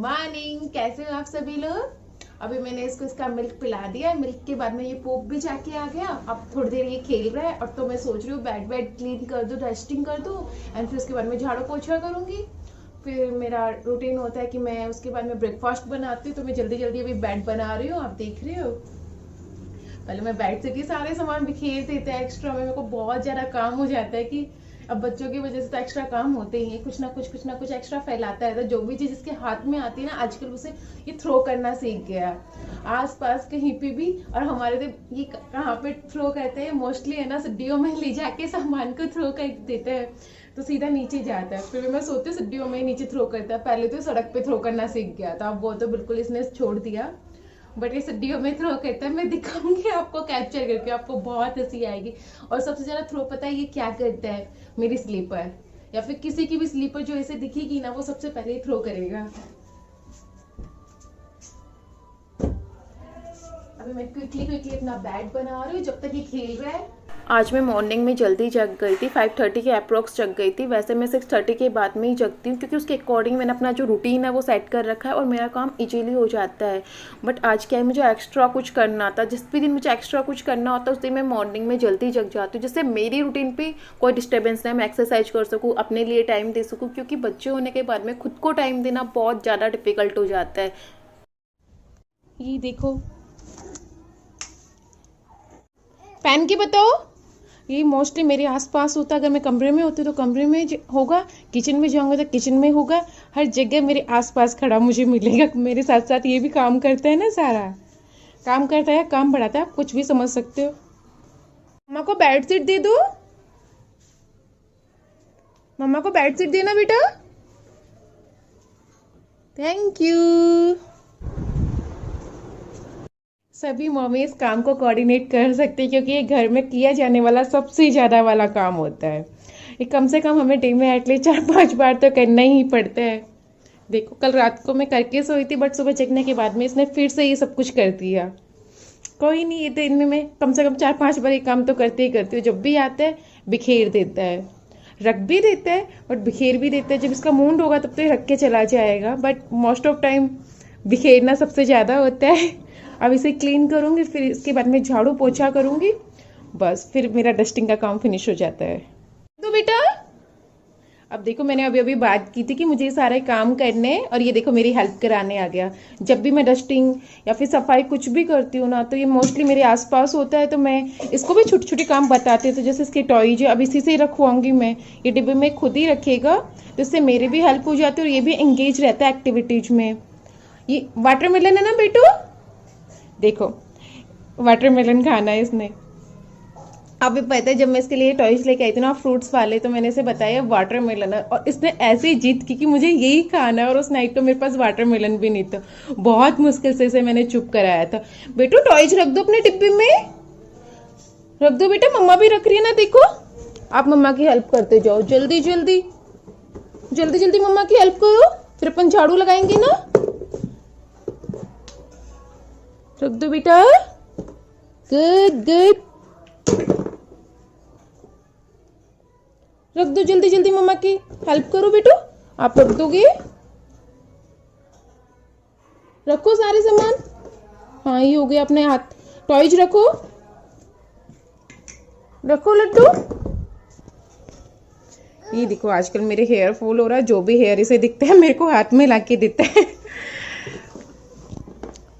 Morning, कैसे हो आप सभी लोग। अभी मैंने इसको इसका मिल्क पिला दिया। मिल्क के बाद में ये पोप भी जाके आ गया। अब थोड़ी देर ये खेल रहा है और तो मैं सोच रही हूँ बेड क्लीन कर दूँ, डस्टिंग कर दूँ एंड फिर उसके बाद में झाड़ू पोछा करूँगी। फिर मेरा रूटीन होता है कि मैं उसके बाद में ब्रेकफास्ट बनाती हूँ। तो मैं जल्दी जल्दी अभी बेड बना रही हूँ, आप देख रहे हो। पहले मैं बेड से भी सारे सामान बिखेर देते हैं एक्स्ट्रा में। मेरे को बहुत ज़्यादा काम हो जाता है कि अब बच्चों की वजह से तो एक्स्ट्रा काम होते ही हैं, कुछ ना कुछ एक्स्ट्रा फैलाता है। तो जो भी चीज़ इसके हाथ में आती है ना, आजकल उसे ये थ्रो करना सीख गया आस पास कहीं पे भी। और हमारे तो ये कहाँ पे थ्रो करते हैं मोस्टली है ना, सीढ़ियों में ले जाके सामान को थ्रो कर देते हैं तो सीधा नीचे जाता है। फिर मैं सोचती हूँ सीढ़ियों में नीचे थ्रो करता है। पहले तो सड़क पे थ्रो करना सीख गया था, अब वो तो बिल्कुल इसने छोड़ दिया। बट ये सीढ़ियों में थ्रो करता है। मैं दिखाऊंगी आपको कैप्चर करके, आपको बहुत हंसी आएगी। और सबसे ज्यादा थ्रो पता है ये क्या करता है, मेरी स्लीपर या फिर किसी की भी स्लीपर जो ऐसे दिखेगी ना, वो सबसे पहले ही थ्रो करेगा। अभी मैं क्विकली क्विकली अपना बेड बना रही हूँ जब तक ये खेल रहा है। आज मैं मॉर्निंग में जल्दी जग गई थी, 5:30 के अप्रोक्स जग गई थी। वैसे मैं 6:30 के बाद में ही जगती हूँ क्योंकि उसके अकॉर्डिंग मैंने अपना जो रूटीन है वो सेट कर रखा है और मेरा काम इजीली हो जाता है। बट आज क्या है, मुझे एक्स्ट्रा कुछ करना था। जिस भी दिन मुझे एक्स्ट्रा कुछ करना होता है उस दिन मैं मॉर्निंग में जल्दी जग जाती हूँ, जिससे मेरी रूटीन पर कोई डिस्टर्बेंस नहीं, मैं एक्सरसाइज कर सकूँ, अपने लिए टाइम दे सकूँ। क्योंकि बच्चे होने के बाद में खुद को टाइम देना बहुत ज़्यादा डिफिकल्ट हो जाता है। ये देखो, पहन के बताओ। ये मोस्टली मेरे आसपास होता है। अगर मैं कमरे में होती तो कमरे में होगा, किचन में जाऊंगा तो किचन में होगा, हर जगह मेरे आसपास खड़ा मुझे मिलेगा। मेरे साथ साथ ये भी काम करता है ना, सारा काम करता है, काम बढ़ाता है, आप कुछ भी समझ सकते हो। मम्मा को बेड शीट दे दो, मम्मा को बेड शीट देना बेटा। Thank you. सभी मम्मी इस काम को कोऑर्डिनेट कर सकते हैं क्योंकि ये घर में किया जाने वाला सबसे ज़्यादा वाला काम होता है। ये कम से कम हमें डे में एटलीस्ट 4-5 बार तो करना ही पड़ता है। देखो, कल रात को मैं करके सोई थी बट सुबह जगने के बाद में इसने फिर से ये सब कुछ कर दिया। कोई नहीं, ये दिन में मैं कम से कम 4-5 बार ये काम तो करते ही करती हूँ। जब भी आता है बिखेर देता है, रख भी देता है बट बिखेर भी देता है। जब इसका मूड होगा तब तो ये रख के चला जाएगा, बट मोस्ट ऑफ टाइम बिखेरना सबसे ज़्यादा होता है। अब इसे क्लीन करूँगी, फिर इसके बाद में झाड़ू पोछा करूँगी, बस फिर मेरा डस्टिंग का काम फिनिश हो जाता है। तो बेटा, अब देखो, मैंने अभी अभी बात की थी कि मुझे ये सारे काम करने हैं और ये देखो मेरी हेल्प कराने आ गया। जब भी मैं डस्टिंग या फिर सफाई कुछ भी करती हूँ ना, तो ये मोस्टली मेरे आसपास होता है। तो मैं इसको भी छोटे छोटे काम बताती हूँ। तो जैसे इसके टॉयज है, अब इसी से ही रखवाऊंगी मैं, ये डिब्बे में खुद ही रखेगा, तो इससे मेरी भी हेल्प हो जाती है और ये भी एंगेज रहता है एक्टिविटीज में। ये वाटरमेलन है ना बेटू, देखो वाटरमेलन खाना है इसने। अभी पता है, जब मैं इसके लिए टॉयज लेके आई थी ना फ्रूट्स वाले, तो मैंने इसे बताया वाटरमेलन है और इसने ऐसे ही जिद की कि मुझे यही खाना है। और उस नाइट तो मेरे पास वाटरमेलन भी नहीं था, बहुत मुश्किल से इसे मैंने चुप कराया था। बेटू टॉयज रख दो अपने डिब्बे में, रख दो बेटा, मम्मा भी रख रही है ना, देखो। आप मम्मा की हेल्प करते जाओ, जल्दी जल्दी जल्दी जल्दी मम्मा की हेल्प करो, फिर अपन झाड़ू लगाएंगे ना। रख दो बेटा, गुड गुड, रख दो जल्दी जल्दी, मम्मा की हेल्प करो बेटू। आप रख दोगे, रखो सारे सामान। हाँ, ये हो गया, अपने हाथ टॉयज रखो, रखो लड्डू। ये देखो, आजकल मेरे हेयर फॉल हो रहा है, जो भी हेयर इसे दिखता है मेरे को हाथ में लाके देता है।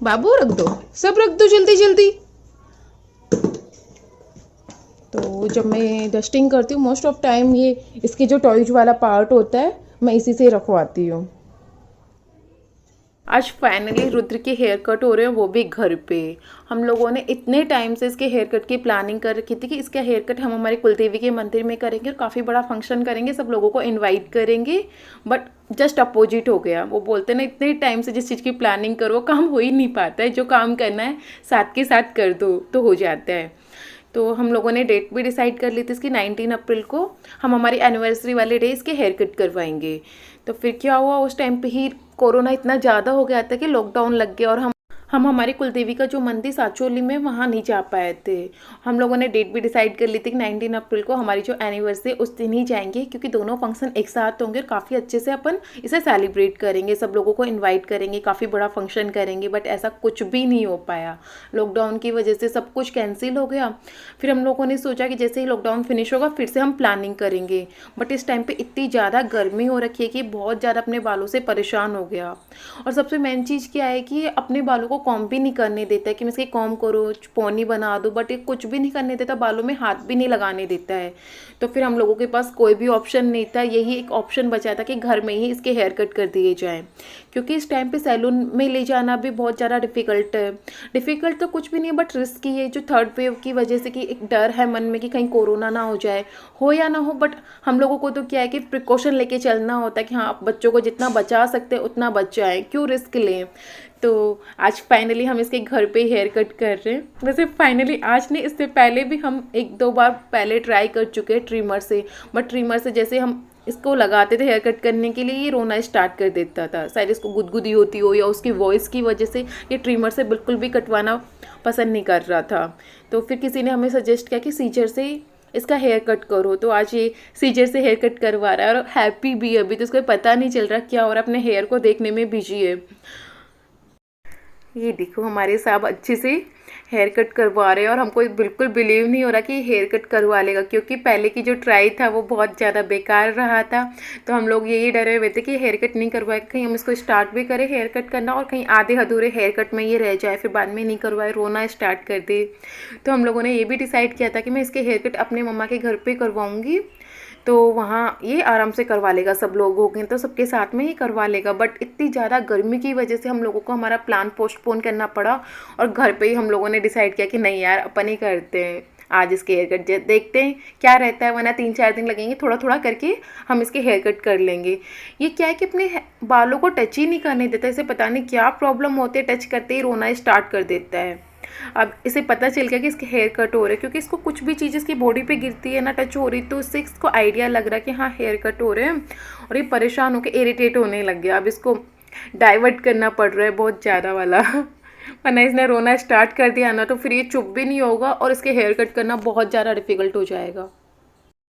बाबू रख दो, सब रख दो जल्दी जल्दी। तो जब मैं डस्टिंग करती हूँ मोस्ट ऑफ टाइम ये इसके जो टॉयज वाला पार्ट होता है मैं इसी से रखवाती हूँ। आज फाइनली रुद्र के हेयर कट हो रहे हैं, वो भी घर पे। हम लोगों ने इतने टाइम से इसके हेयर कट की प्लानिंग कर रखी थी कि इसका हेयर कट हम हमारे कुलदेवी के मंदिर में करेंगे और काफ़ी बड़ा फंक्शन करेंगे, सब लोगों को इनवाइट करेंगे। बट जस्ट अपोजिट हो गया। वो बोलते ना, इतने टाइम से जिस चीज़ की प्लानिंग करो वो काम हो ही नहीं पाता है। जो काम करना है साथ के साथ कर दो तो हो जाता है। तो हम लोगों ने डेट भी डिसाइड कर ली थी इसकी, 19 अप्रैल को हम हमारी एनिवर्सरी वाले डे इसके हेयर कट करवाएंगे। तो फिर क्या हुआ, उस टाइम पे ही कोरोना इतना ज़्यादा हो गया था कि लॉकडाउन लग गया और हम हमारी कुलदेवी का जो मंदिर साचोली में वहाँ नहीं जा पाए थे। हम लोगों ने डेट भी डिसाइड कर ली थी कि 19 अप्रैल को हमारी जो एनिवर्सरी उस दिन ही जाएंगे, क्योंकि दोनों फंक्शन एक साथ होंगे और काफ़ी अच्छे से अपन इसे सेलिब्रेट करेंगे, सब लोगों को इनवाइट करेंगे, काफ़ी बड़ा फंक्शन करेंगे। बट ऐसा कुछ भी नहीं हो पाया, लॉकडाउन की वजह से सब कुछ कैंसिल हो गया। फिर हम लोगों ने सोचा कि जैसे ही लॉकडाउन फिनिश होगा फिर से हम प्लानिंग करेंगे। बट इस टाइम पर इतनी ज़्यादा गर्मी हो रखी है कि बहुत ज़्यादा अपने बालों से परेशान हो गया। और सबसे मेन चीज़ क्या है कि अपने बालों को कॉम्ब भी नहीं करने देता है कि मैं इसकी कॉम्ब करो, पोनी बना दो, बट ये कुछ भी नहीं करने देता, बालों में हाथ भी नहीं लगाने देता है। तो फिर हम लोगों के पास कोई भी ऑप्शन नहीं था, यही एक ऑप्शन बचा था कि घर में ही इसके हेयर कट कर दिए जाएँ, क्योंकि इस टाइम पे सैलून में ले जाना भी बहुत ज़्यादा डिफ़िकल्ट है। डिफ़िकल्ट तो कुछ भी नहीं है, बट रिस्की है जो थर्ड वेव की वजह से, कि एक डर है मन में कि कहीं कोरोना ना हो जाए, हो या ना हो। बट हम लोगों को तो क्या है कि प्रिकॉशन लेके चलना होता है कि हाँ, आप बच्चों को जितना बचा सकते हैं उतना बचाएं, क्यों रिस्क लें। तो आज फाइनली हम इसके घर पे हेयर कट कर रहे हैं। वैसे फाइनली आज नहीं, इससे पहले भी हम एक दो बार पहले ट्राई कर चुके हैं ट्रिमर से, बट ट्रिमर से जैसे हम इसको लगाते थे हेयर कट करने के लिए, ये रोना स्टार्ट कर देता था। शायद इसको गुदगुदी होती हो या उसकी वॉइस की वजह से ये ट्रिमर से बिल्कुल भी कटवाना पसंद नहीं कर रहा था। तो फिर किसी ने हमें सजेस्ट किया कि सीजर से इसका हेयर कट करो, तो आज ये सीजर से हेयर कट करवा रहा है और हैप्पी भी है। अभी तो इसको पता नहीं चल रहा क्या हो रहा है, अपने हेयर को देखने में बिजी है। ये देखो हमारे साहब अच्छे से हेयर कट करवा रहे हैं और हमको बिल्कुल बिलीव नहीं हो रहा कि हेयर कट करवा लेगा, क्योंकि पहले की जो ट्राई था वो बहुत ज़्यादा बेकार रहा था। तो हम लोग यही डरे हुए थे कि हेयर कट नहीं करवाए, कहीं हम इसको स्टार्ट भी करें हेयर कट करना और कहीं आधे अधूरे हेयर कट में ये रह जाए, फिर बाद में नहीं करवाए रोना स्टार्ट कर दे। तो हम लोगों ने ये भी डिसाइड किया था कि मैं इसके हेयर कट अपने मम्मा के घर पर करवाऊँगी, तो वहाँ ये आराम से करवा लेगा, सब लोग हो गए तो सबके साथ में ही करवा लेगा। बट इतनी ज़्यादा गर्मी की वजह से हम लोगों को हमारा प्लान पोस्टपोन करना पड़ा और घर पे ही हम लोगों ने डिसाइड किया कि नहीं यार, अपन ही करते हैं आज इसके हेयर कट, देखते हैं क्या रहता है, वरना 3-4 दिन लगेंगे, थोड़ा थोड़ा करके हम इसके हेयर कट कर लेंगे। ये क्या है कि अपने बालों को टच ही नहीं करने देता, इसे पता नहीं क्या प्रॉब्लम होती है, टच करते ही रोना स्टार्ट कर देता है। अब इसे पता चल गया कि इसके हेयर कट हो रहे हैं, क्योंकि इसको कुछ भी चीज़ इसकी बॉडी पे गिरती है ना, टच हो रही, तो उससे इसको आइडिया लग रहा है कि हाँ हेयर कट हो रहे हैं, और ये परेशान होकर इरिटेट होने लग गया। अब इसको डाइवर्ट करना पड़ रहा है बहुत ज़्यादा वाला, वरना इसने रोना स्टार्ट कर दिया ना तो फिर ये चुप भी नहीं होगा और इसके हेयर कट करना बहुत ज़्यादा डिफिकल्ट हो जाएगा।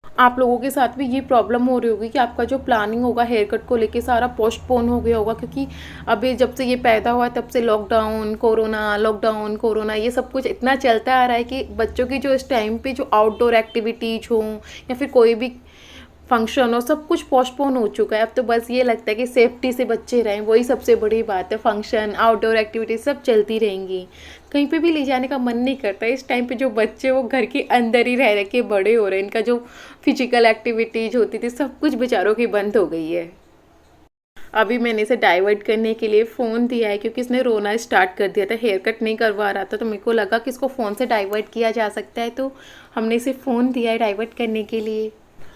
आप लोगों के साथ भी ये प्रॉब्लम हो रही होगी कि आपका जो प्लानिंग होगा हेयर कट को लेके सारा पोस्टपोन हो गया होगा, क्योंकि अभी जब से ये पैदा हुआ तब से लॉकडाउन कोरोना ये सब कुछ इतना चलता आ रहा है कि बच्चों की जो इस टाइम पे जो आउटडोर एक्टिविटीज़ हों या फिर कोई भी फंक्शन हो, सब कुछ पोस्टपोन हो चुका है। अब तो बस ये लगता है कि सेफ्टी से बच्चे रहें, वही सबसे बड़ी बात है। फंक्शन आउटडोर एक्टिविटीज सब चलती रहेंगी, कहीं पे भी ले जाने का मन नहीं करता। इस टाइम पे जो बच्चे वो घर के अंदर ही रह के बड़े हो रहे हैं, इनका जो फिजिकल एक्टिविटीज होती थी सब कुछ बेचारों की बंद हो गई है। अभी मैंने इसे डाइवर्ट करने के लिए फ़ोन दिया है, क्योंकि इसने रोना स्टार्ट कर दिया था, हेयर कट नहीं करवा रहा था, तो मेरे को लगा कि इसको फ़ोन से डाइवर्ट किया जा सकता है, तो हमने इसे फ़ोन दिया है डाइवर्ट करने के लिए।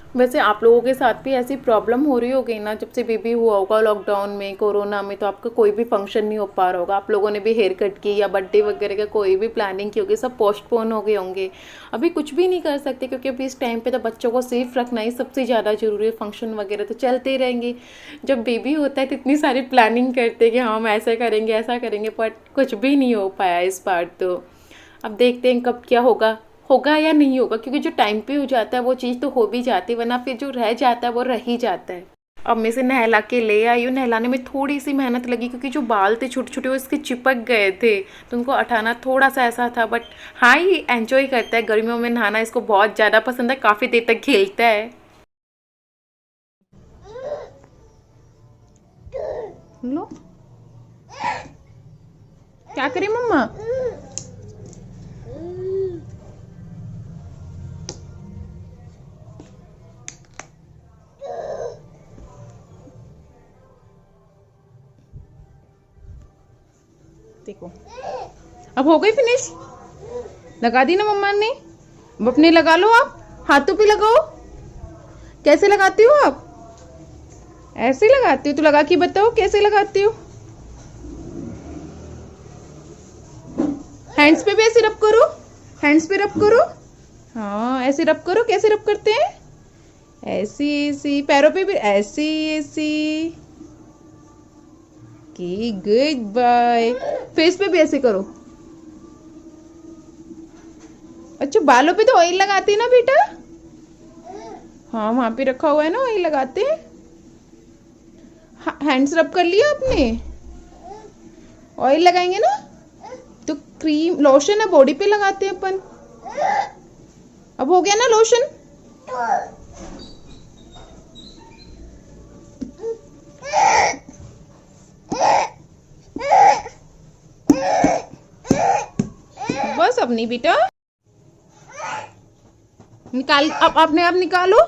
वैसे आप लोगों के साथ भी ऐसी प्रॉब्लम हो रही होगी ना, जब से बेबी हुआ होगा लॉकडाउन में कोरोना में, तो आपका कोई भी फंक्शन नहीं हो पा रहा होगा, आप लोगों ने भी हेयर कट की या बर्थडे वगैरह का कोई भी प्लानिंग की होगी, सब पोस्टपोन हो गए होंगे। अभी कुछ भी नहीं कर सकते, क्योंकि अभी इस टाइम पे तो बच्चों को सेफ रखना ही सबसे ज़्यादा ज़रूरी है। फंक्शन वगैरह तो चलते ही रहेंगे, जब बेबी होता है तो इतनी सारी प्लानिंग करते हैं कि हाँ हम ऐसा करेंगे ऐसा करेंगे, बट कुछ भी नहीं हो पाया इस बार। तो अब देखते हैं कब क्या होगा या नहीं होगा, क्योंकि जो टाइम पे हो जाता है वो चीज़ तो हो भी जाती है, वरना फिर जो रह जाता है वो रह ही जाता है। अब मैं इसे नहला के ले आई हूँ, नहलाने में थोड़ी सी मेहनत लगी, क्योंकि जो बाल थे छोटे छोटे वो इसके चिपक गए थे, तो उनको हटाना थोड़ा सा ऐसा था। बट हाँ, ये एंजॉय करता है, गर्मियों में नहाना इसको बहुत ज़्यादा पसंद है, काफ़ी देर तक खेलता है। लो क्या करें मम्मा, देखो अब हो गई फिनिश, लगा दी ना मम्मा ने। अब अपने लगा लो, आप हाथों पे लगाओ। कैसे लगाती हो आप? ऐसे लगाती हो? तो लगा के बताओ कैसे लगाती हो। हैंड्स पे भी ऐसे रब करो, हैंड्स पे रब करो। हाँ ऐसे रब करो, कैसे रब करते हैं? ऐसी ऐसी, पैरों पे भी ऐसी ऐसी। Good bye. फेस पे भी ऐसे करो। अच्छा, बालों पे तो ऑयल लगाते हैं ना बेटा? हाँ, वहां पे रखा हुआ है ना, ऑयल लगाते हैं। हैंड्स रब कर लिया आपने? ऑयल लगाएंगे ना? तो क्रीम लोशन है, बॉडी पे लगाते हैं अपन। अब हो गया ना लोशन? बस अब नहीं बेटा, निकाल। अब अपने आप निकालो।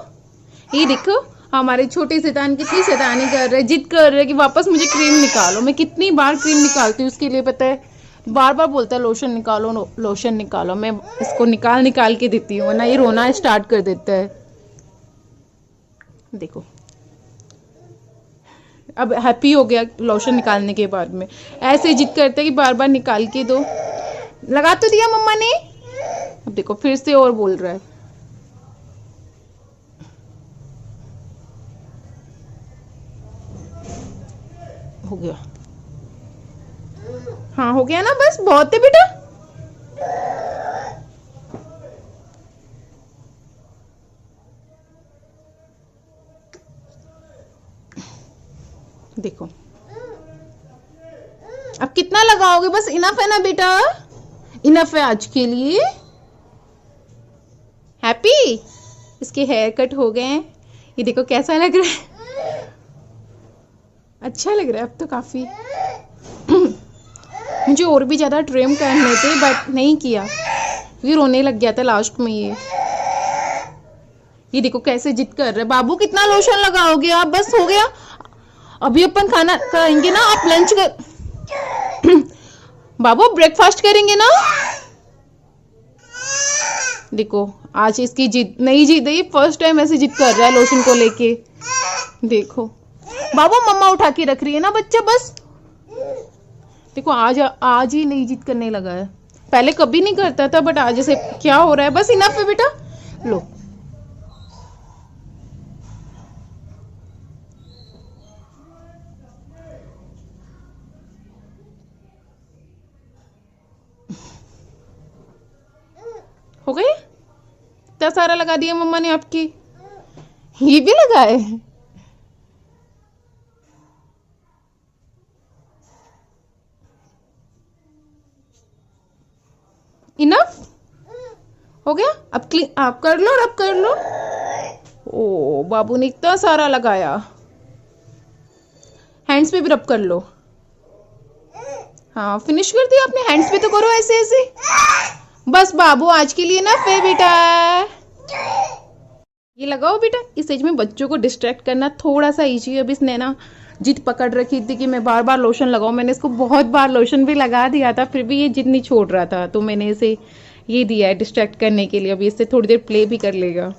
ये देखो हमारे छोटे शैतान कितनी शैतानी कर रहे, जिद कर रहे कि वापस मुझे क्रीम निकालो। मैं कितनी बार क्रीम निकालती हूँ उसके लिए, पता है? बार बार बोलता है लोशन निकालो, लोशन निकालो। मैं इसको निकाल निकाल के देती हूँ ना, ये रोना स्टार्ट कर देता है। देखो अब हैप्पी हो गया लोशन निकालने के बाद में। ऐसे जिद करते कि बार बार निकाल के दो। लगा तो दिया मम्मा ने। अब देखो फिर से और बोल रहा है। हो गया? हाँ हो गया ना, बस बहुत है बेटा। देखो अब कितना लगाओगे? बस इनफ है ना बेटा? इनफ है आज के लिए। हैप्पी, इसके हेयर कट हो गए हैं। ये देखो कैसा लग रहा है? अच्छा लग रहा है अब तो काफी। मुझे और भी ज्यादा ट्रिम करने थे बट नहीं किया, ये रोने लग गया था लास्ट में। ये देखो कैसे जिद कर रहे। बाबू कितना लोशन लगाओगे आप? बस हो गया। अभी अपन खाना खाएंगे ना, आप लंच कर बाबू ब्रेकफास्ट करेंगे ना? देखो आज इसकी जिद, नई जिद है, फर्स्ट टाइम ऐसे जिद कर रहा है लोशन को लेके। देखो बाबू मम्मा उठा के रख रही है ना बच्चा। बस देखो आज ही नई जिद करने लगा है। पहले कभी नहीं करता था बट आज से क्या हो रहा है? बस इनफ है बेटा, लो। हो गई? इतना सारा लगा दिया मम्मा ने आपकी। ये भी लगाए? इनफ हो गया? अब आप कर लो, रब कर लो। ओ बाबू ने इतना सारा लगाया। हैंड्स पे भी रब कर लो। हाँ फिनिश कर दिया आपने। हैंड्स पे तो करो ऐसे ऐसे। बस बाबू आज के लिए ना फिर बेटा। ये लगाओ बेटा। इस एज में बच्चों को डिस्ट्रैक्ट करना थोड़ा सा इजी है। अभी इसने ना जिद पकड़ रखी थी कि मैं बार बार लोशन लगाऊं। मैंने इसको बहुत बार लोशन भी लगा दिया था, फिर भी ये जिद नहीं छोड़ रहा था, तो मैंने इसे ये दिया है डिस्ट्रैक्ट करने के लिए। अभी इससे थोड़ी देर प्ले भी कर लेगा।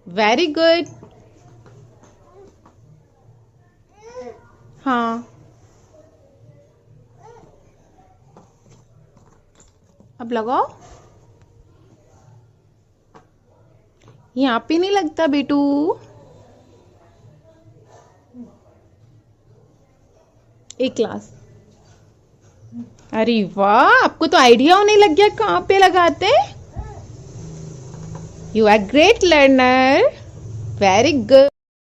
Very good. हाँ अब लगाओ। यहाँ पे नहीं लगता बेटू। एक क्लास। अरे वाह, आपको तो आइडिया होने लग गया कहाँ पे लगाते। You are great learner, very good.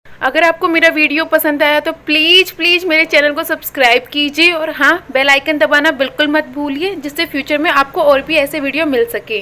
अगर आपको मेरा वीडियो पसंद आया तो प्लीज़ मेरे चैनल को सब्सक्राइब कीजिए और हाँ बेल आइकन दबाना बिल्कुल मत भूलिए, जिससे फ्यूचर में आपको और भी ऐसे वीडियो मिल सके।